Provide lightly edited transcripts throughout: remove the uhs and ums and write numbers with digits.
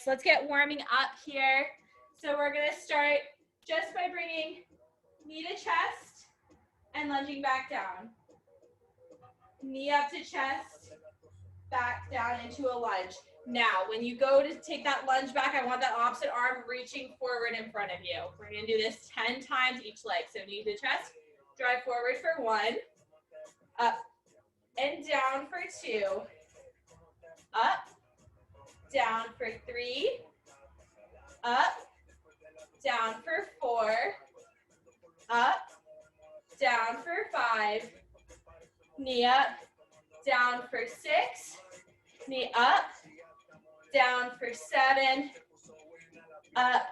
so let's get warming up here. So we're gonna start just by bringing knee to chest and lunging back down. Knee up to chest, back down into a lunge. Now, when you go to take that lunge back, I want that opposite arm reaching forward in front of you. We're gonna do this 10 times each leg. So knee to chest, drive forward for 1, up and down for 2, up, down for 3, up, down for 4, up, down for 5, knee up, down for 6, knee up, down for 7, up,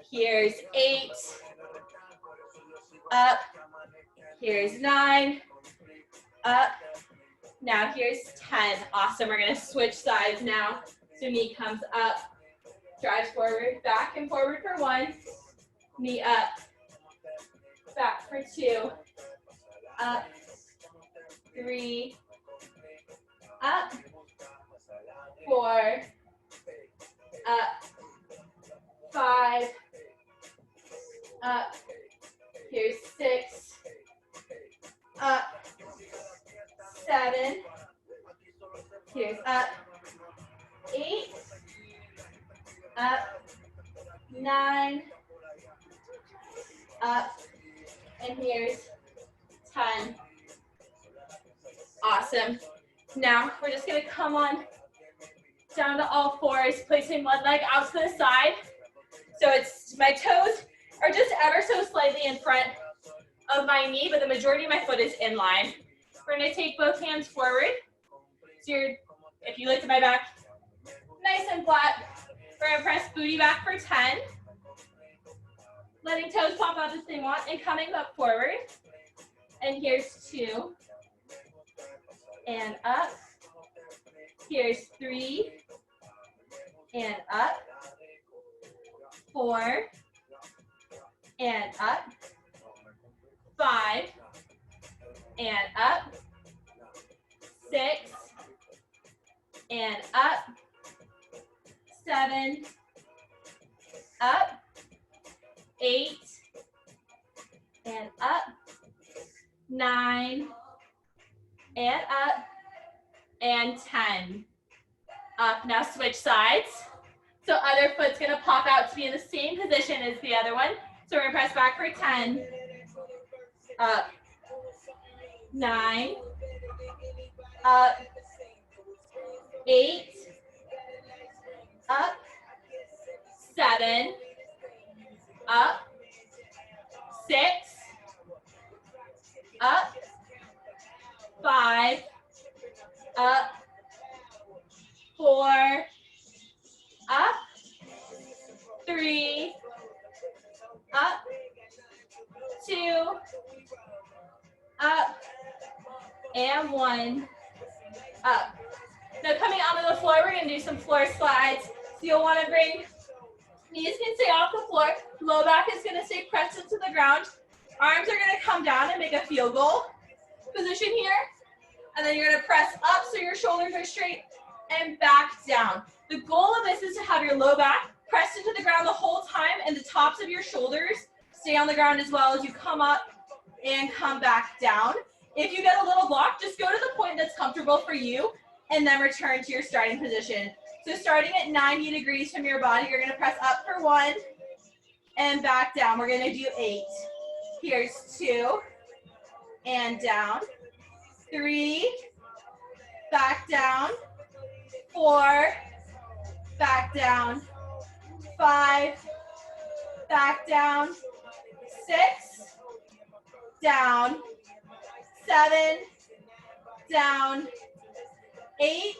here's 8, up, here's 9, up, now here's 10. Awesome, we're gonna switch sides now. So knee comes up, drives forward, back and forward for 1, knee up, back for 2, up, 3, up, 4, up, 5, up, here's 6, up, 7, here's up, 8, up, 9, up, and here's 10. Awesome. Now we're just gonna come on down to all fours, placing one leg out to the side. So it's my toes are just ever so slightly in front of my knee, but the majority of my foot is in line. We're gonna take both hands forward. So if you look at my back, nice and flat. We're gonna press booty back for 10. Letting toes pop out as they want and coming up forward. And here's 2. And up. Here's 3. And up. 4. And up. 5. And up. 6. And up. 7. Up. 8. And up. 9. And up. And 10. Up. Now switch sides. So other foot's gonna pop out to be in the same position as the other one. So we're gonna press back for 10. Up. 9. Up. 8. Up. 7. Up. 6. Up. 5. Up. 4. Up. 3. Up. 2. Up. And 1. Up. Now coming onto the floor, we're going to do some floor slides. So you'll want to bring, knees can stay off the floor, low back is going to stay pressed into the ground. Arms are going to come down and make a field goal position here. And then you're going to press up so your shoulders are straight and back down. The goal of this is to have your low back pressed into the ground the whole time and the tops of your shoulders stay on the ground as well as you come up and come back down. If you get a little block, just go to the point that's comfortable for you and then return to your starting position. So starting at 90 degrees from your body, you're gonna press up for 1 and back down. We're gonna do 8. Here's 2 and down. 3, back down. 4, back down. 5, back down. 6, down. 7, down. 8,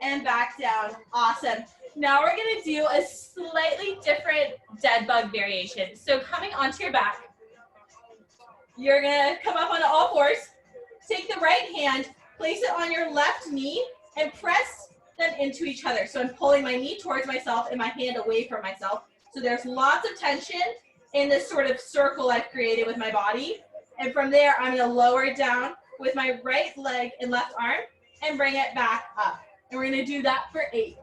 and back down. Awesome. Now we're going to do a slightly different dead bug variation. So coming onto your back, you're going to come up onto all fours. Take the right hand, place it on your left knee, and press them into each other. So I'm pulling my knee towards myself and my hand away from myself. So there's lots of tension in this sort of circle I've created with my body. And from there, I'm going to lower it down with my right leg and left arm and bring it back up. And we're going to do that for 8.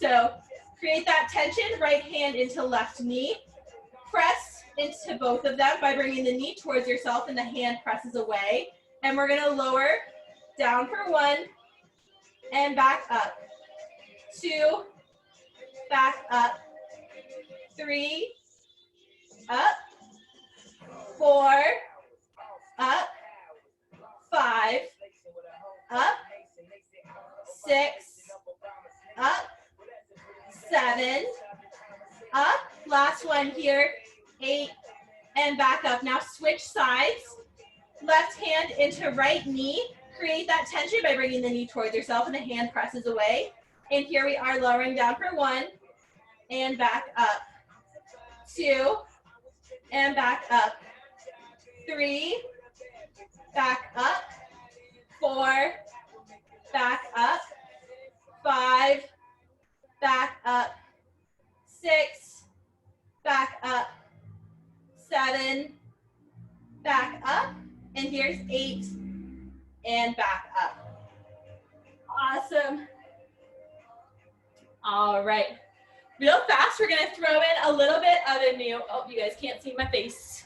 So create that tension, right hand into left knee. Press into both of them by bringing the knee towards yourself and the hand presses away. And we're gonna lower down for 1 and back up. 2, back up. 3, up. 4, up. 5, up. 6, up. 7, up. Last one here. 8, and back up. Now switch sides. Left hand into right knee. Create that tension by bringing the knee towards yourself and the hand presses away. And here we are lowering down for 1 and back up. 2 and back up. 3, back up. 4, back up. 5, back up. 6, back up. 7, back up. And here's 8 and back up. Awesome. All right. Real fast, we're gonna throw in a little bit of a new, oh, you guys can't see my face.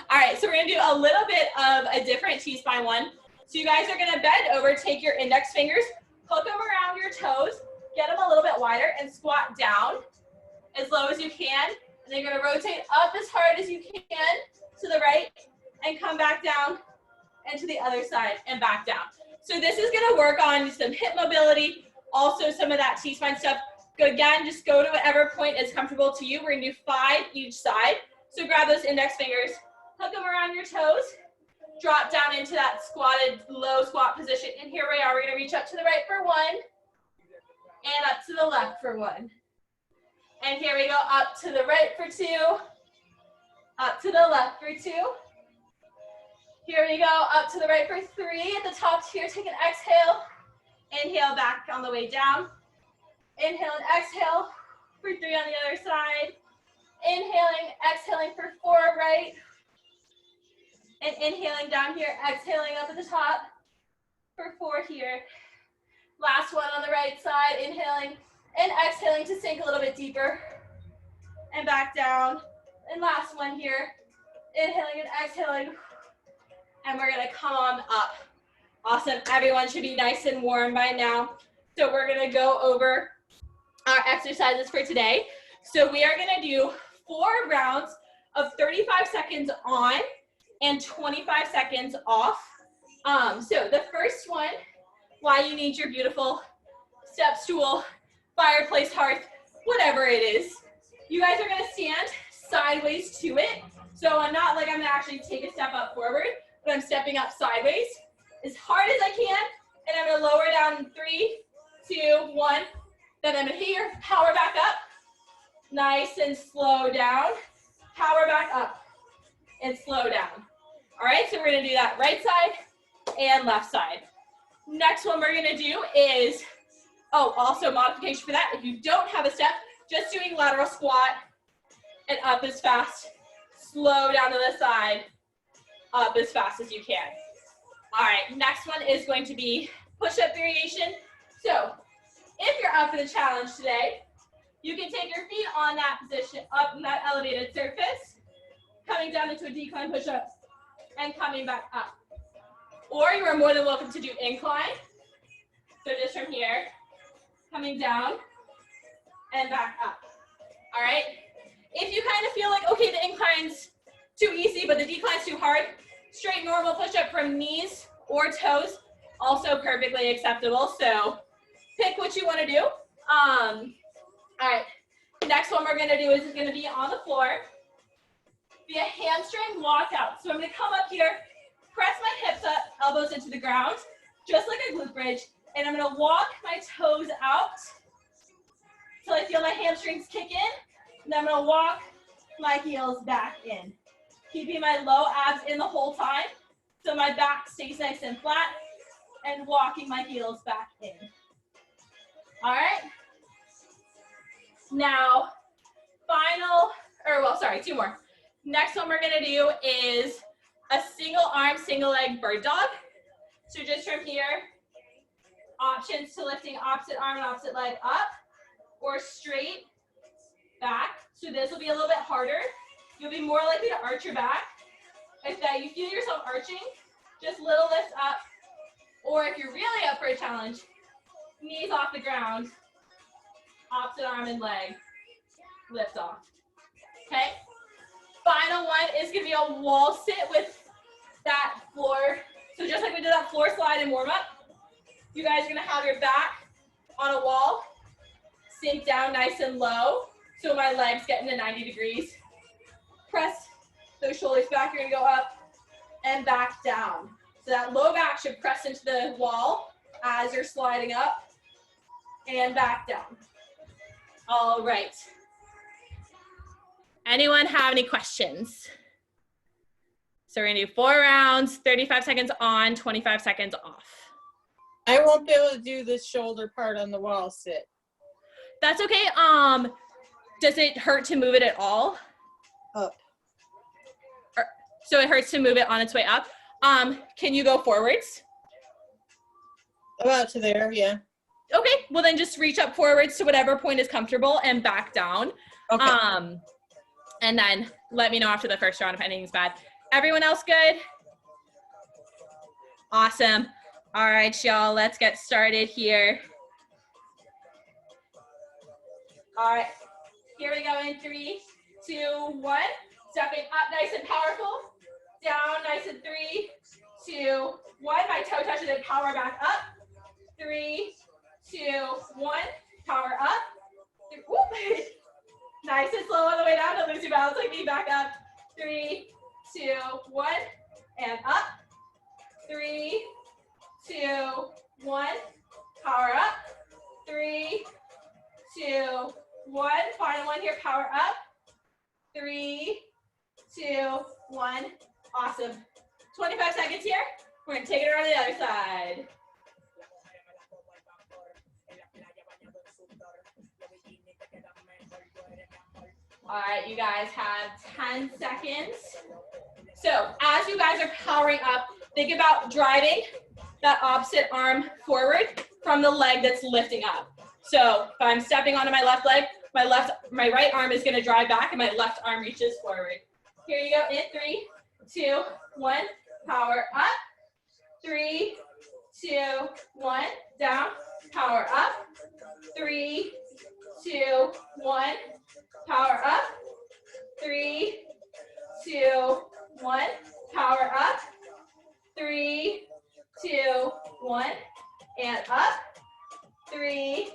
All right, so we're gonna do a little bit of a different T-spine one. So you guys are gonna bend over, take your index fingers, hook them around your toes, get them a little bit wider, and squat down as low as you can. And then you're gonna rotate up as hard as you can to the right, and come back down, and to the other side, and back down. So this is gonna work on some hip mobility, also some of that T-spine stuff. Go again, just go to whatever point is comfortable to you. We're gonna do 5 each side. So grab those index fingers, hook them around your toes, drop down into that squatted low squat position. And here we are, we're gonna reach up to the right for 1, and up to the left for 1. And here we go, up to the right for 2, up to the left for 2. Here we go, up to the right for 3. At the top here, take an exhale. Inhale back on the way down. Inhale and exhale for 3 on the other side. Inhaling, exhaling for 4 right. And inhaling down here, exhaling up at the top for 4 here. Last one on the right side, inhaling and exhaling to sink a little bit deeper. And back down. And last one here, inhaling and exhaling. And we're gonna come up. Awesome, everyone should be nice and warm by now. So we're gonna go over our exercises for today. So we are gonna do 4 rounds of 35 seconds on and 25 seconds off. So the first one, why you need your beautiful step stool, fireplace hearth, whatever it is. You guys are gonna stand sideways to it. So I'm not like I'm gonna actually take a step up forward, but I'm stepping up sideways as hard as I can. And I'm gonna lower down in 3, 2, 1. Then I'm gonna hit your power back up. Nice and slow down. Power back up and slow down. All right, so we're gonna do that right side and left side. Next one we're gonna do is, oh, also modification for that. If you don't have a step, just doing lateral squat and up as fast. Slow down to the side, up as fast as you can. All right, next one is going to be push-up variation. So if you're up for the challenge today, you can take your feet on that position, up in that elevated surface, coming down into a decline push-up, and coming back up. Or you are more than welcome to do incline. So just from here, coming down, and back up. All right? If you kind of feel like, okay, the incline's too easy, but the decline's too hard, straight normal push-up from knees or toes, also perfectly acceptable. So pick what you want to do. All right, next one we're gonna do is gonna be on the floor. Be a hamstring walkout. So I'm gonna come up here, press my hips up, elbows into the ground, just like a glute bridge, and I'm gonna walk my toes out till I feel my hamstrings kick in, and then I'm gonna walk my heels back in. Keeping my low abs in the whole time, so my back stays nice and flat, and walking my heels back in. All right? Now, two more. Next one we're gonna do is a single arm, single leg bird dog. So just from here, Options to lifting opposite arm and opposite leg up or straight back. So this will be a little bit harder. You'll be more likely to arch your back. If that you feel yourself arching, just little lifts up. Or if you're really up for a challenge, knees off the ground, opposite arm and leg, lift off. Okay? Final one is gonna be a wall sit with that floor. So just like we did that floor slide and warm up, you guys are gonna have your back on a wall, sink down nice and low, so my legs get into 90 degrees. Press those shoulders back, you're gonna go up and back down. So that low back should press into the wall as you're sliding up and back down. All right. Anyone have any questions? So we're gonna do 4 rounds, 35 seconds on, 25 seconds off. I won't be able to do this shoulder part on the wall sit. That's okay. Does it hurt to move it at all? Up. So it hurts to move it on its way up. Can you go forwards? About to there, yeah. Okay, well then just reach up forwards to whatever point is comfortable and back down. Okay. And then let me know after the first round if anything's bad. Everyone else good? Awesome. All right, y'all, let's get started here. All right, here we go in 3, 2, 1. Stepping up nice and powerful. Down nice and 3, 2, 1. My toe touches and power back up. 3, 2, 1. Power up. Whoop. Nice and slow on the way down. Don't lose your balance like me. Back up. 3, 2, 1. And up. 3, 2, 1. Power up. 3, 2, 1. Final one here. Power up. 3, 2, 1. Awesome. 25 seconds here. We're going to take it around the other side. All right, you guys have 10 seconds. So as you guys are powering up, think about driving that opposite arm forward from the leg that's lifting up. So if I'm stepping onto my left leg, my right arm is going to drive back and my left arm reaches forward. Here you go in 3, 2, 1. Power up. 3, 2, 1. Down. Power up. 3, 2, 1. Power up. 3, 2, 1. Power up. 3, 2, 1. And up. 3,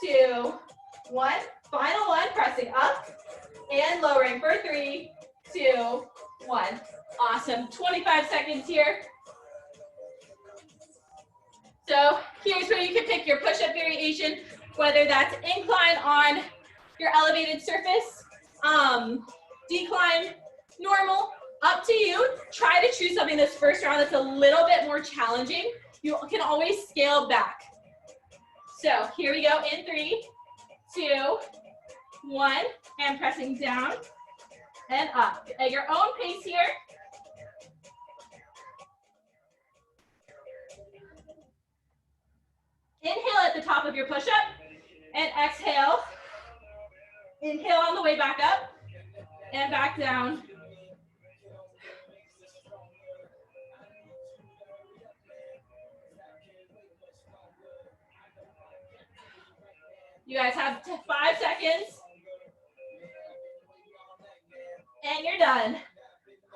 2, 1. Final one. Pressing up and lowering for 3, 2, 1. Awesome. 25 seconds here. So here's where you can pick your push-up variation, whether that's incline on your elevated surface, decline, normal, up to you. Try to choose something this first round that's a little bit more challenging. You can always scale back. So here we go in 3, 2, 1, and pressing down and up. At your own pace here. Inhale at the top of your push-up and exhale. Inhale on the way back up and back down. You guys have 5 seconds. And you're done.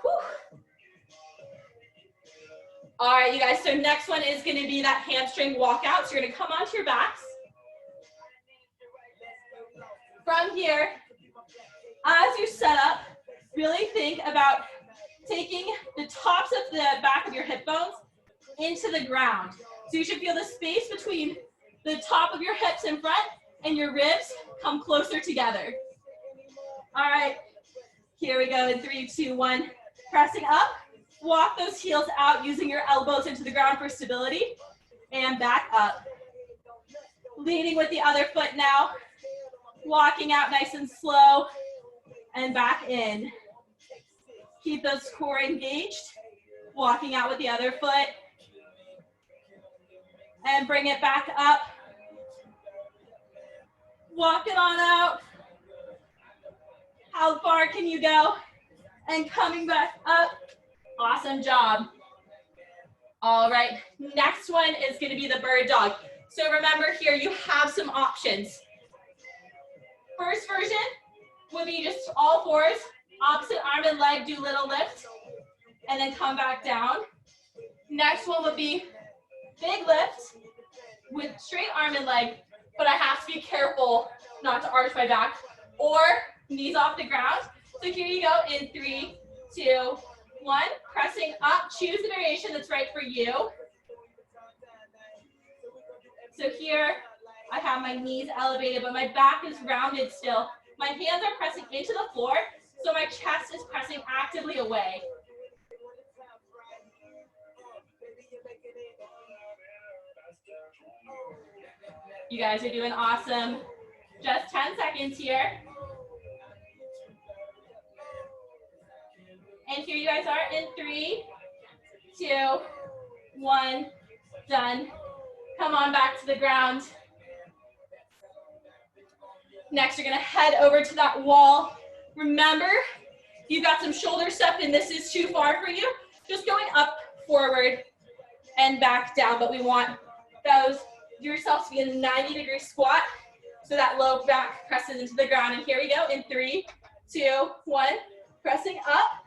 Whew. All right, you guys, so next one is gonna be that hamstring walkout. So you're gonna come onto your backs. From here, as you set up, really think about taking the tops of the back of your hip bones into the ground. So you should feel the space between the top of your hips in front and your ribs come closer together. All right, here we go in 3, 2, 1. Pressing up, walk those heels out using your elbows into the ground for stability and back up. Leading with the other foot now, walking out nice and slow and back in. Keep those core engaged, walking out with the other foot and bring it back up. Walk it on out. How far can you go? And coming back up. Awesome job. All right, next one is gonna be the bird dog. So remember here, you have some options. First version would be just all fours, opposite arm and leg, do little lift, and then come back down. Next one would be big lift with straight arm and leg, but I have to be careful not to arch my back, or knees off the ground. So here you go in 3, 2, 1, pressing up. Choose the variation that's right for you. So here I have my knees elevated, but my back is rounded still. My hands are pressing into the floor, so my chest is pressing actively away. You guys are doing awesome. Just 10 seconds here. And here you guys are in 3, 2, 1, done. Come on back to the ground. Next, you're gonna head over to that wall. Remember, you've got some shoulder stuff and this is too far for you. Just going up, forward, and back down, but we want yourself to be in a 90-degree squat so that low back presses into the ground. And here we go in 3, 2, 1, pressing up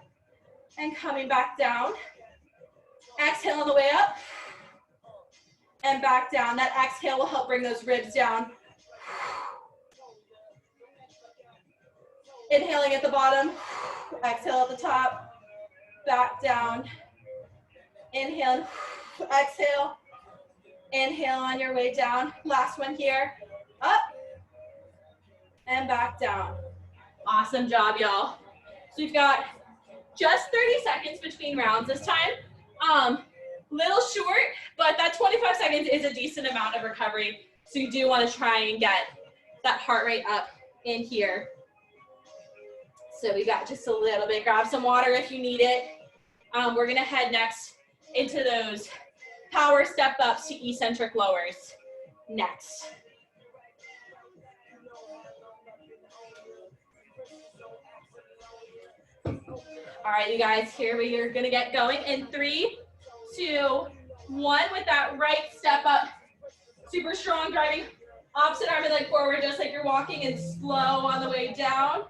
and coming back down. Exhale on the way up and back down. That exhale will help bring those ribs down. Inhaling at the bottom, exhale at the top, back down. Inhale, exhale. Inhale on your way down. Last one here, up and back down. Awesome job, y'all. So we've got just 30 seconds between rounds this time. Little short, but that 25 seconds is a decent amount of recovery. So you do want to try and get that heart rate up in here. So we got just a little bit. Grab some water if you need it. We're gonna head next into those power step ups to eccentric lowers next. All right, you guys, here we are gonna get going in 3, 2, 1 with that right step up. Super strong, driving opposite arm and leg forward just like you're walking, and slow on the way down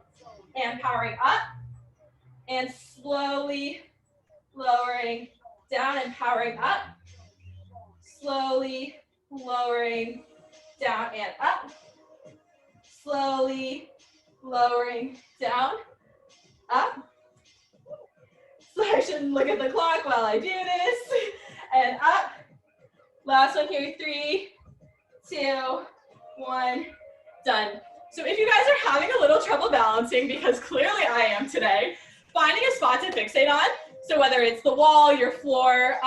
and powering up and slowly lowering down and powering up. Slowly lowering down and up. Slowly lowering down, up. So I shouldn't look at the clock while I do this. And up. Last one here, 3, 2, 1, done. So if you guys are having a little trouble balancing, because clearly I am today, finding a spot to fixate on, so whether it's the wall, your floor,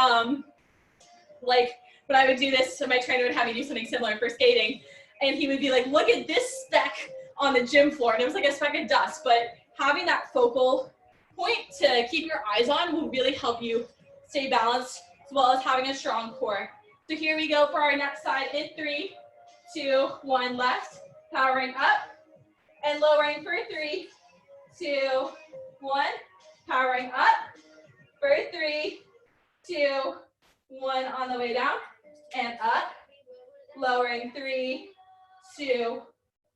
like when I would do this, so my trainer would have me do something similar for skating, and he would be like, look at this speck on the gym floor, and it was like a speck of dust, but having that focal point to keep your eyes on will really help you stay balanced, as well as having a strong core. So here we go for our next side in 3, 2, 1, left, powering up and lowering for 3, 2, 1, powering up for 3, 2, 1 on the way down and up, lowering 3, 2,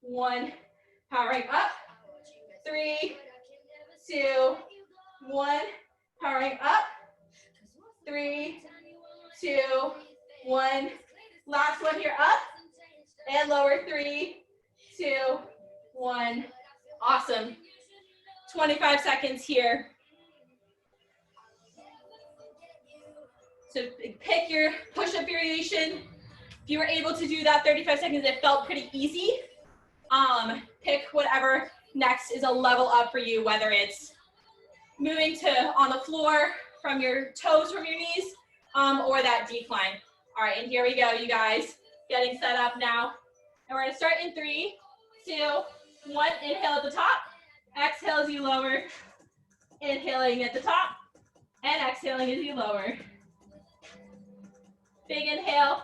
1, powering up, 3, 2, 1, powering up, 3, 2, 1, last one here, up and lower, 3, 2, 1, awesome. 25 seconds here. So pick your push-up variation. If you were able to do that 35 seconds, it felt pretty easy. Pick whatever next is a level up for you, whether it's moving to on the floor from your toes, from your knees, or that decline. All right, and here we go, you guys. Getting set up now. And we're gonna start in 3, 2, 1, inhale at the top. Exhale as you lower. Inhaling at the top and exhaling as you lower. Big inhale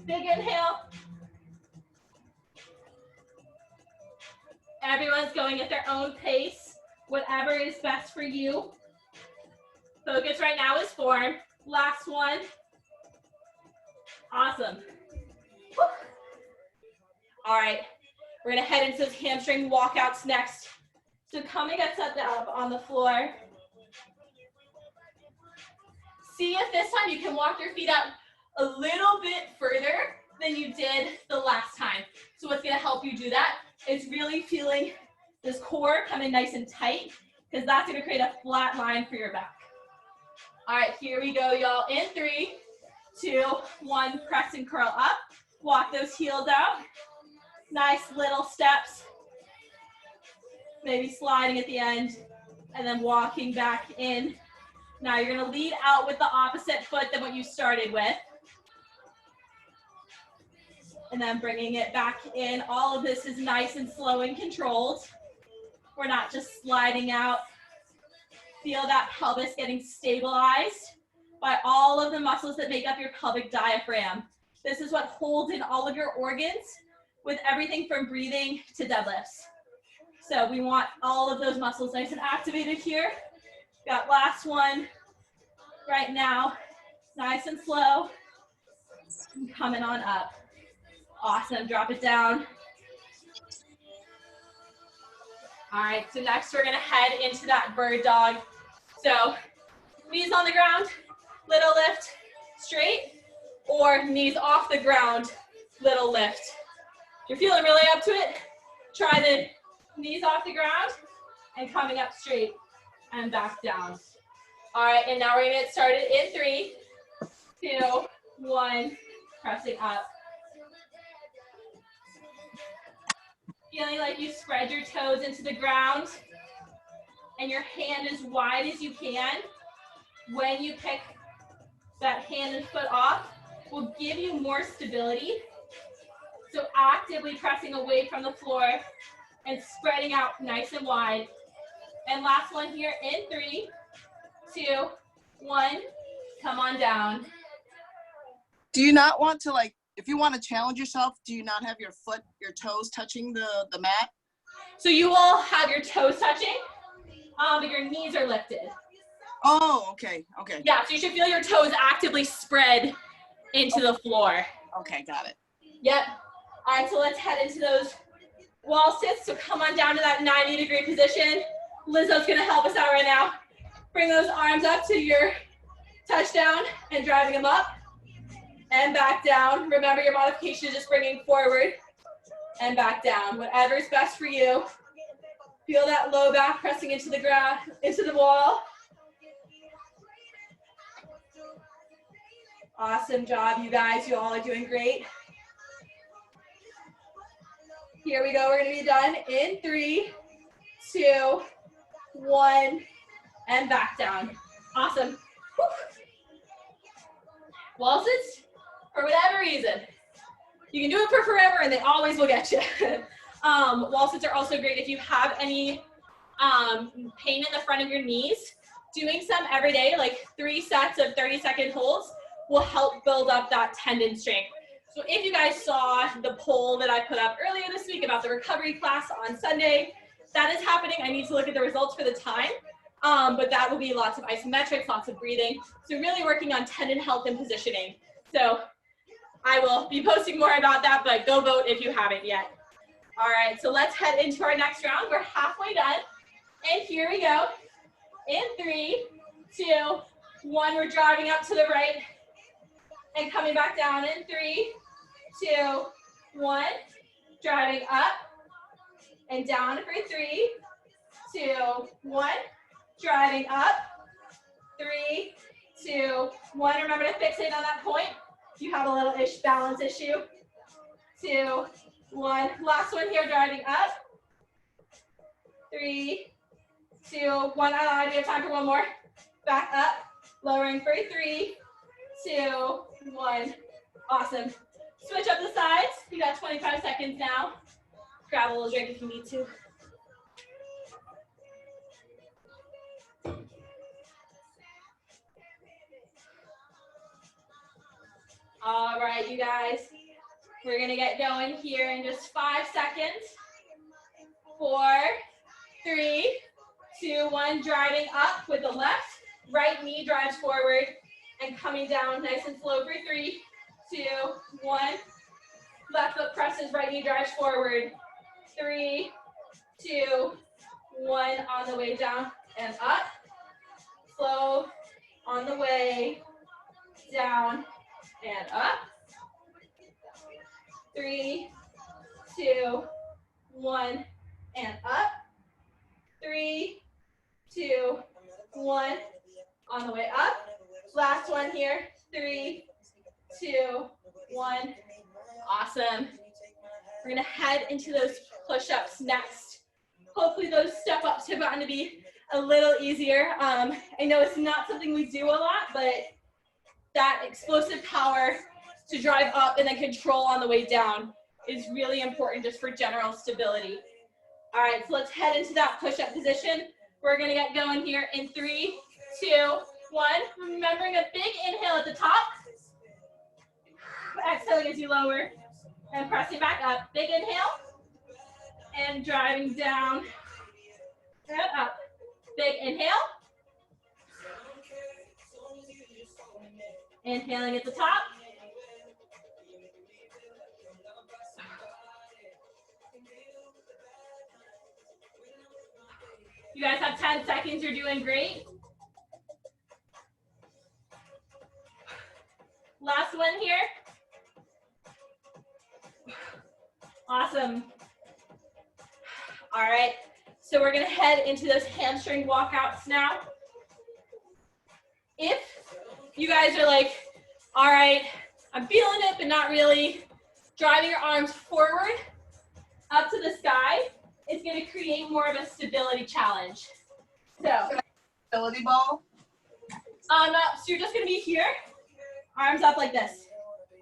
Big inhale. Everyone's going at their own pace, whatever is best for you. Focus right now is form. Last one. Awesome. Woo. All right, we're gonna head into those hamstring walkouts next. So coming up on the floor. See if this time you can walk your feet up a little bit further than you did the last time. So what's gonna help you do that is really feeling this core coming nice and tight, because that's gonna create a flat line for your back. All right, here we go, y'all. In 3, 2, 1, press and curl up. Walk those heels out. Nice little steps. Maybe sliding at the end and then walking back in. Now you're gonna lead out with the opposite foot than what you started with. And then bringing it back in. All of this is nice and slow and controlled. We're not just sliding out. Feel that pelvis getting stabilized by all of the muscles that make up your pelvic diaphragm. This is what holds in all of your organs with everything from breathing to deadlifts. So we want all of those muscles nice and activated here. Got last one right now. Nice and slow. And coming on up. Awesome, drop it down. All right, so next we're gonna head into that bird dog. So knees on the ground, little lift, straight, or knees off the ground, little lift. If you're feeling really up to it, try the knees off the ground and coming up straight and back down. All right, and now we're gonna get started in 3, 2, 1, pressing up. Feeling like you spread your toes into the ground and your hand as wide as you can. When you pick that hand and foot off, will give you more stability. So actively pressing away from the floor and spreading out nice and wide. And last one here in 3, 2, 1, come on down. Do you not want to, like, if you want to challenge yourself, do you not have your toes touching the mat? So you will have your toes touching, but your knees are lifted. Oh, okay, okay. Yeah, so you should feel your toes actively spread into the floor. Okay, got it. Yep. All right, so let's head into those wall sits. So come on down to that 90-degree position. Lizzo's gonna help us out right now. Bring those arms up to your touchdown and driving them up and back down. Remember, your modification is just bringing forward and back down. Whatever's best for you. Feel that low back pressing into the ground, into the wall. Awesome job, you guys. You all are doing great. Here we go. We're going to be done in 3, 2, 1, and back down. Awesome. Whew. Wall sits, for whatever reason, you can do it for forever and they always will get you. Wall sits are also great if you have any pain in the front of your knees. Doing some every day, like 3 sets of 30-second holds, will help build up that tendon strength. So if you guys saw the poll that I put up earlier this week about the recovery class on Sunday, that is happening. I need to look at the results for the time, but that will be lots of isometrics, lots of breathing. So really working on tendon health and positioning. So I will be posting more about that, but go vote if you haven't yet. All right, so let's head into our next round. We're halfway done, and here we go. In 3, 2, 1, we're driving up to the right and coming back down in 3, 2, 1, driving up and down for 3, 2, 1, driving up, 3, 2, 1. Remember to fixate on that point. If you have a little balance issue. 2, 1. Last one here, driving up. 3, 2, 1. We have time for one more. Back up, lowering for 3, 2, 1. Awesome. Switch up the sides. You got 25 seconds now. Grab a little drink if you need to. All right, you guys. We're gonna get going here in just 5 seconds. 4, 3, 2, 1. Driving up with the left. Right knee drives forward and coming down nice and slow for 3, 2, 1. Left foot presses, right knee drives forward. 3, 2, 1. On the way down and up. Slow on the way down and up. 3, 2, 1, and up. 3, 2, 1. On the way up. Last one here. 3, 2, 1. Awesome. We're gonna head into those push-ups next. Hopefully those step-ups have gotten to be a little easier. I know it's not something we do a lot, but that explosive power to drive up and then control on the way down is really important just for general stability. All right, so let's head into that push-up position. We're gonna get going here in 3, 2, 1. Remembering a big inhale at the top. Exhaling as you lower and pressing back up. Big inhale and driving down and up. Big inhale. Inhaling at the top. You guys have 10 seconds. You're doing great. Last one here. Awesome. All right. So we're going to head into those hamstring walkouts now. If you guys are like, all right, I'm feeling it, but not really, driving your arms forward up to the sky is going to create more of a stability challenge. So, Stability ball. so you're just going to be here, arms up like this,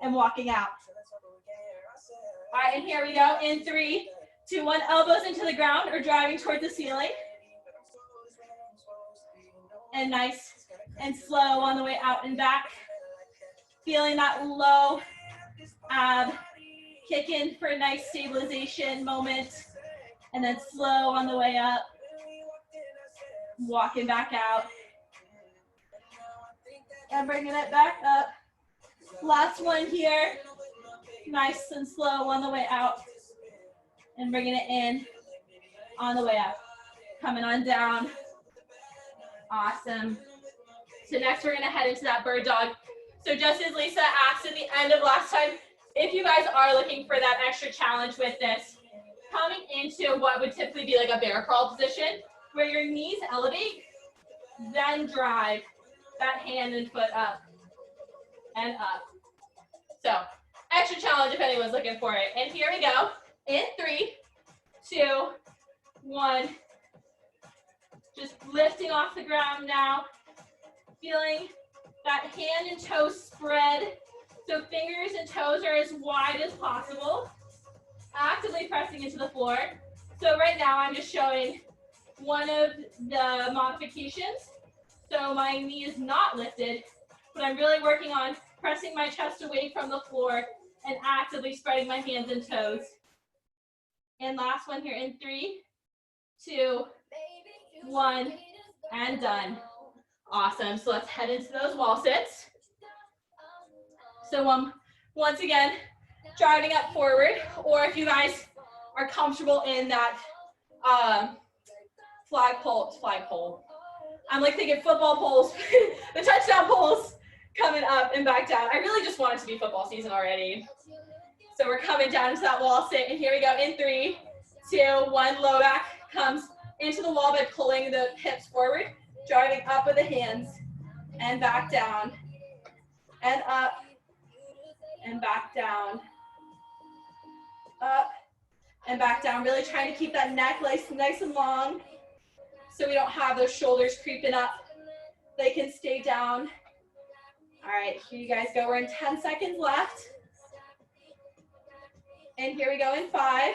and walking out. All right, and here we go. In 3, 2, 1. Elbows into the ground or driving towards the ceiling. And nice and slow on the way out and back. Feeling that low ab kick in for a nice stabilization moment. And then slow on the way up. Walking back out. And bringing it back up. Last one here. Nice and slow on the way out. And bringing it in on the way up. Coming on down. Awesome. So next we're going to head into that bird dog. So just as Lisa asked at the end of last time, if you guys are looking for that extra challenge with this, coming into what would typically be like a bear crawl position, where your knees elevate, then drive that hand and foot up and up. So extra challenge if anyone's looking for it. And here we go. In 3, 2, 1. Just lifting off the ground now. Feeling that hand and toe spread. So fingers and toes are as wide as possible. Actively pressing into the floor. So right now I'm just showing one of the modifications. So my knee is not lifted, but I'm really working on pressing my chest away from the floor and actively spreading my hands and toes. And last one here in 3, 2, 1, and done. Awesome. So let's head into those wall sits. So once again, driving up forward, or if you guys are comfortable in that flagpole. I'm like thinking football poles, the touchdown poles coming up and back down. I really just want it to be football season already. So we're coming down into that wall sit, and here we go in 3, 2, 1. Low back comes into the wall by pulling the hips forward, driving up with the hands, and back down, and up, and back down, up, and back down. Really trying to keep that neck nice and long so we don't have those shoulders creeping up. They can stay down. All right, here you guys go. We're in 10 seconds left. And here we go in 5,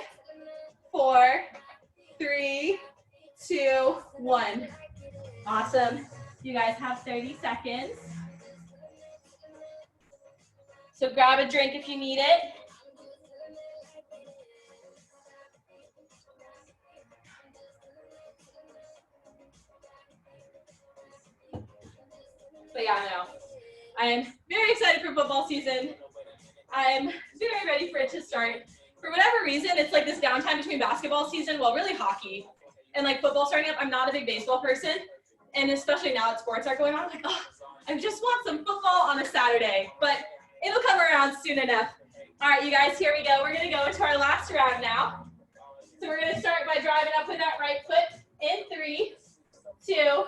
4, 3, 2, 1. Awesome. You guys have 30 seconds. So grab a drink if you need it. But yeah, no, I am very excited for football season. I'm very ready for it to start. For whatever reason, it's like this downtime between basketball season, well, really hockey, and like football starting up. I'm not a big baseball person, and especially now that sports are going on, I'm like, oh, I just want some football on a Saturday, but it'll come around soon enough. All right, you guys, here we go. We're gonna go into our last round now. So we're gonna start by driving up with that right foot in 3, 2,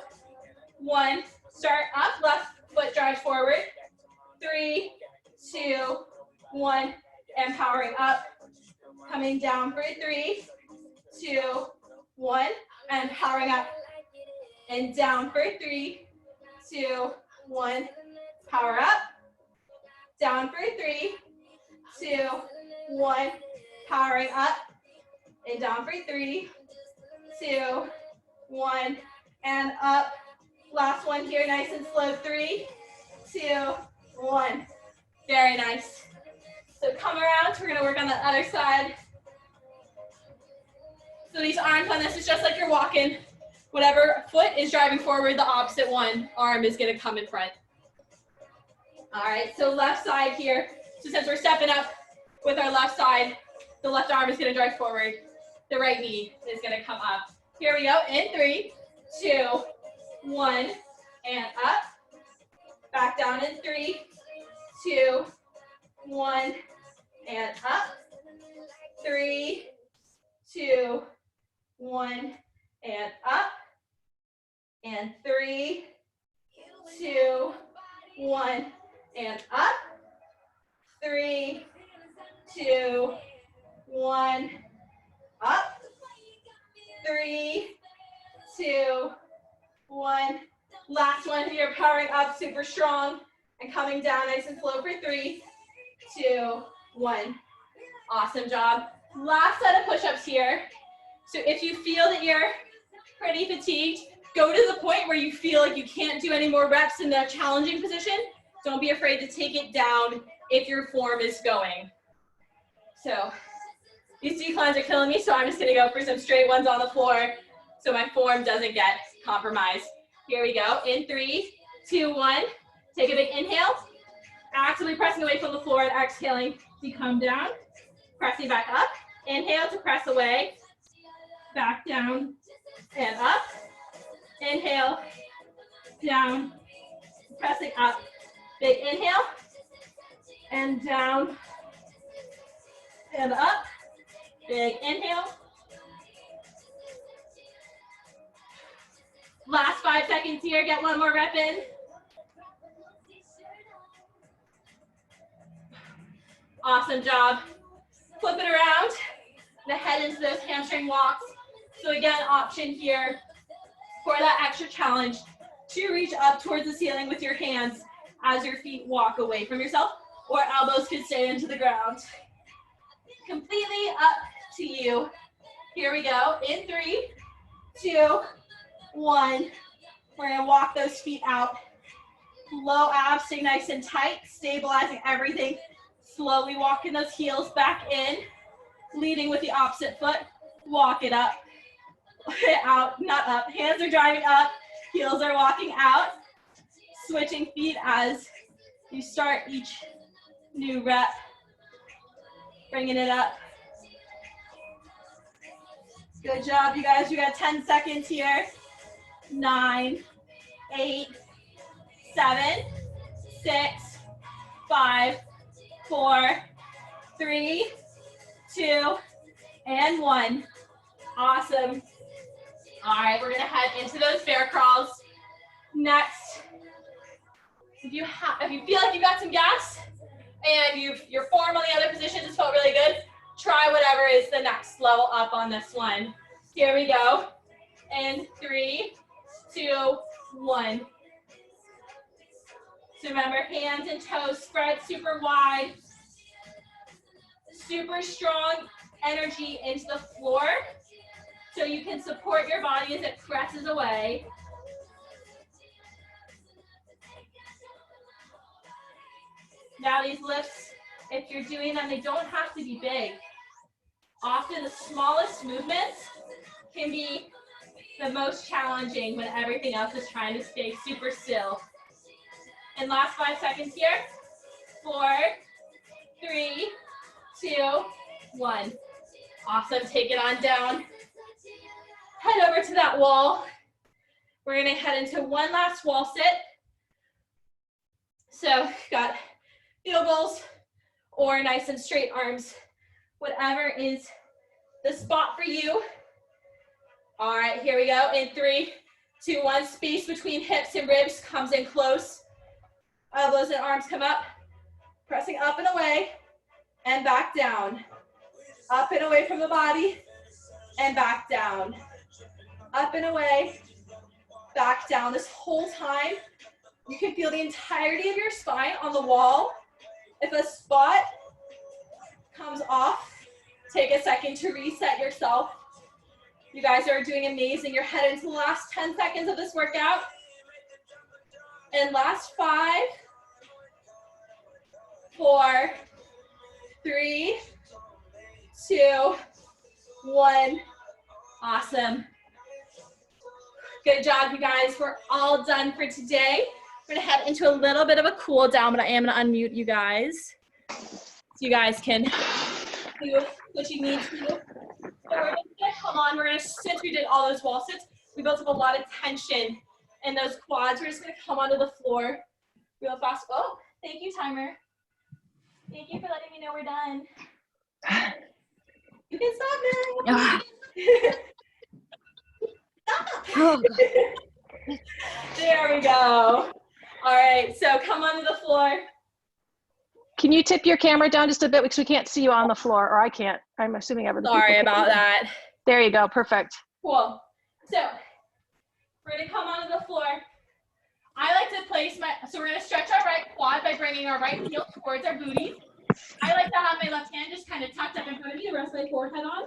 1. Start up, left foot drives forward. 3, 2, 1, and powering up. Coming down for 3, 2, 1, and powering up. And down for 3, 2, 1, power up. Down for 3, 2, 1, powering up. And down for 3, 2, 1, and up. Last one here, nice and slow. 3, 2, 1. Very nice. So come around, we're gonna work on the other side. So these arms on this is just like you're walking. Whatever foot is driving forward, the opposite one arm is gonna come in front. All right, so left side here. So since we're stepping up with our left side, the left arm is gonna drive forward. The right knee is gonna come up. Here we go, in 3, 2, 1, and up. Back down in 3, 2, 1, and up. 3, 2, 1, and up. And 3, 2, 1, and up. 3, 2, 1, up. 3, 2, 1. Last one here, powering up super strong and coming down nice and slow for 3, 2, 1. Awesome job. Last set of push-ups here. So if you feel that you're pretty fatigued, go to the point where you feel like you can't do any more reps in the challenging position. Don't be afraid to take it down if your form is going. So these declines are killing me, so I'm just gonna go for some straight ones on the floor so my form doesn't get compromised. Here we go, in 3, 2, 1. Take a big inhale, actively pressing away from the floor and exhaling to come down, pressing back up. Inhale to press away, back down and up. Inhale, down, pressing up. Big inhale, and down, and up. Big inhale. Last 5 seconds here, get one more rep in. Awesome job. Flip it around, the head into those hamstring walks. So again, option here for that extra challenge to reach up towards the ceiling with your hands as your feet walk away from yourself, or elbows could stay into the ground. Completely up to you. Here we go, in 3, 2, 1. We're gonna walk those feet out. Low abs, stay nice and tight, stabilizing everything. Slowly walking those heels back in, leading with the opposite foot. Walk it up, out, not up. Hands are driving up, heels are walking out. Switching feet as you start each new rep. Bringing it up. Good job, you guys. You got 10 seconds here. 9, 8, 7, 6, 5, 4, 3, 2, and 1. Awesome. All right, we're gonna head into those bear crawls. Next, if you feel like you've got some gas and your form on the other positions has felt really good, try whatever is the next level up on this one. Here we go. In 3, 2, 1. So remember, hands and toes spread super wide. Super strong energy into the floor so you can support your body as it presses away. Now these lifts, if you're doing them, they don't have to be big. Often the smallest movements can be the most challenging when everything else is trying to stay super still. And last 5 seconds here. 4, 3, 2, 1. Awesome, take it on down. Head over to that wall. We're gonna head into one last wall sit. So got field goals or nice and straight arms, whatever is the spot for you. All right, here we go. In 3, 2, 1, space between hips and ribs comes in close. Elbows and arms come up, pressing up and away and back down. Up and away from the body and back down. Up and away, back down. This whole time, you can feel the entirety of your spine on the wall. If a spot comes off, take a second to reset yourself. You guys are doing amazing. You're heading to the last 10 seconds of this workout. And last 5, 4, 3, 2, 1. Awesome. Good job, you guys. We're all done for today. We're gonna head into a little bit of a cool down, but I am gonna unmute you guys so you guys can do what you need to. So we're just gonna come on. We're gonna, since we did all those wall sits, we built up a lot of tension in those quads. We're just gonna come onto the floor real fast. Oh, thank you, timer. Thank you for letting me know we're done. You can stop now. Stop. There we go. All right, so come onto the floor. Can you tip your camera down just a bit because we can't see you on the floor, or I can't. I'm assuming everything. Sorry about that. There you go, perfect. Cool. So we're gonna come onto the floor. I like to place so we're gonna stretch our right quad by bringing our right heel towards our booty. I like to have my left hand just kind of tucked up in front of me to rest my forehead on.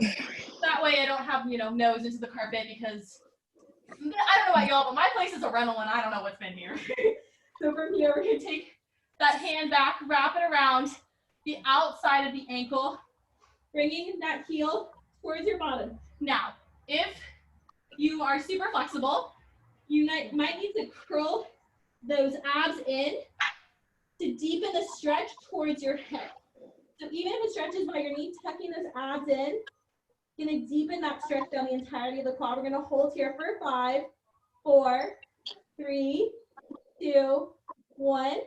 That way I don't have, nose into the carpet because I don't know about y'all, but my place is a rental and I don't know what's been here. So from here, we're gonna take that hand back, wrap it around the outside of the ankle, bringing that heel towards your bottom. Now, if you are super flexible, you might need to curl those abs in to deepen the stretch towards your hip. So even if it stretches by your knee, tucking those abs in, gonna deepen that stretch down the entirety of the quad. We're gonna hold here for 5, 4, 3, 2, 1.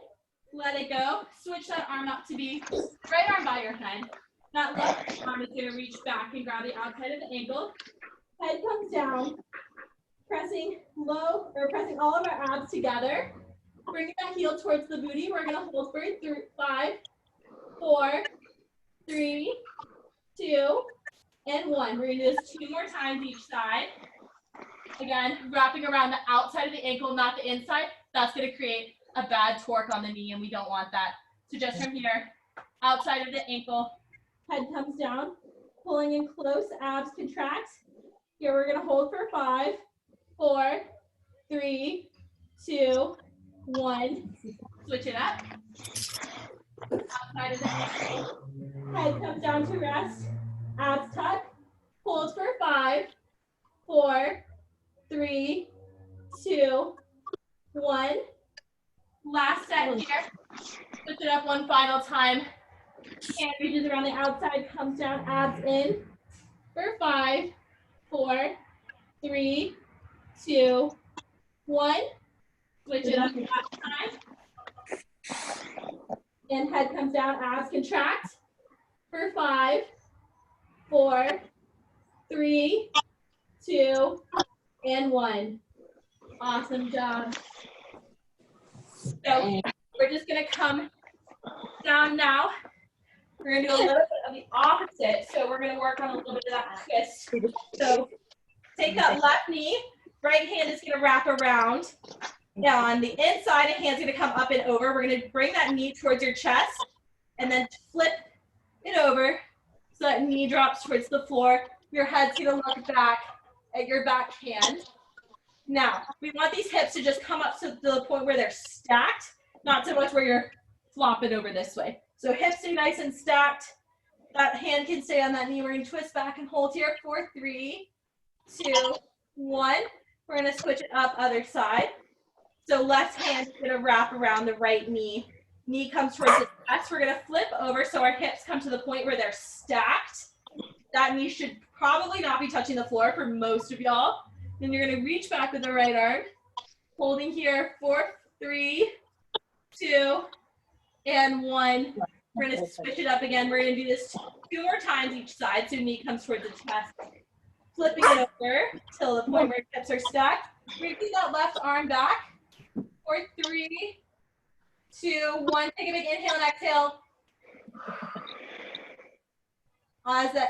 Let it go. Switch that arm up to be right arm by your head. That left arm is gonna reach back and grab the outside of the ankle. Head comes down, pressing low, or pressing all of our abs together. Bringing that heel towards the booty. We're gonna hold for 5, 4, 3, 2, and 1. We're gonna do this 2 more times each side. Again, wrapping around the outside of the ankle, not the inside. That's gonna create a bad torque on the knee and we don't want that. So just from here, outside of the ankle, head comes down, pulling in close, abs contract. Here we're gonna hold for 5, 4, 3, 2, 1. Switch it up. Outside of the ankle, head comes down to rest, abs tuck, hold for 5, 4, 3, 2, 1. Last set here. Switch it up one final time. Hand reaches around the outside, comes down, abs in. For 5, 4, 3, 2, 1. Switch it up last time. And head comes down, abs contract. For 5, 4, 3, 2, and 1. Awesome job. So we're just gonna come down now. We're gonna do a little bit of the opposite. So we're gonna work on a little bit of that twist. So take that left knee, right hand is gonna wrap around. Now on the inside, a hand's gonna come up and over. We're gonna bring that knee towards your chest and then flip it over so that knee drops towards the floor. Your head's gonna look back at your back hand. Now, we want these hips to just come up to the point where they're stacked, not so much where you're flop it over this way. So hips stay nice and stacked. That hand can stay on that knee. We're going to twist back and hold here for 3, 2, 1. We're going to switch it up other side. So left hand is going to wrap around the right knee. Knee comes towards the chest. We're going to flip over so our hips come to the point where they're stacked. That knee should probably not be touching the floor for most of y'all. Then you're going to reach back with the right arm. Holding here for 3, 2, and 1. We're going to switch it up again. We're going to do this 2 more times each side. So knee comes towards the chest. Flipping it over till the point where hips are stacked. Reaching that left arm back for 3, 2, 1. Take a big inhale and exhale.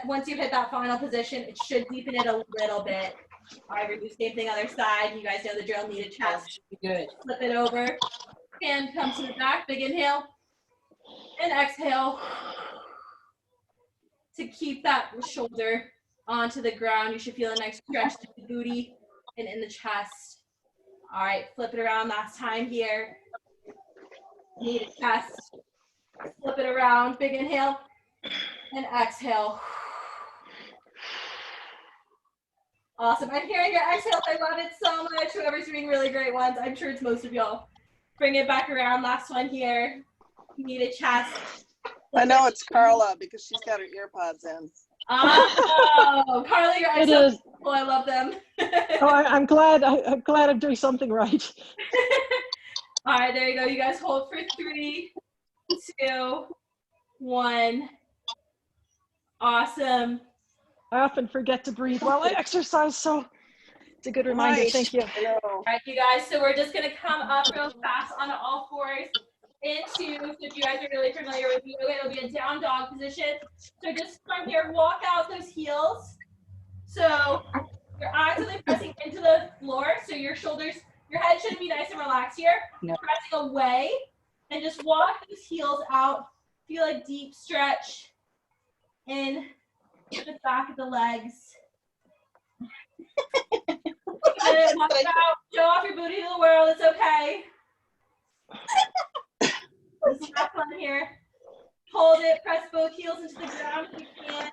Once you hit that final position, it should deepen it a little bit. All right, we're going to do the same thing other side. You guys know the drill. Knee to chest. Good. Flip it over. Hand comes to the back. Big inhale. And exhale. To keep that shoulder onto the ground, you should feel a nice stretch to the booty and in the chest. All right, flip it around last time here. Knee to chest. Flip it around. Big inhale. And exhale. Awesome. I'm hearing your exhales. I love it so much. Whoever's doing really great ones. I'm sure it's most of y'all. Bring it back around. Last one here. Knee to chest. I know it's Carla because she's got her ear pods in. Oh, Carly, your It exhales. is. Oh, I love them. Oh, I'm glad I'm doing something right. All right, there you go. You guys hold for 3, 2, 1. Awesome. I often forget to breathe while I exercise, so it's a good reminder. Right. Thank you. I know. All right, you guys. So we're just going to come up real fast onto all fours into, so if you guys are really familiar with yoga, it'll be a down dog position. So just from here, walk out those heels. So you're actively pressing into the floor. So your shoulders, your head should be nice and relaxed here. No. Pressing away and just walk those heels out. Feel a deep stretch in the back of the legs. Good. Walk it out. Show off your booty to the world. It's okay. Let's have fun here. Hold it. Press both heels into the ground if you can.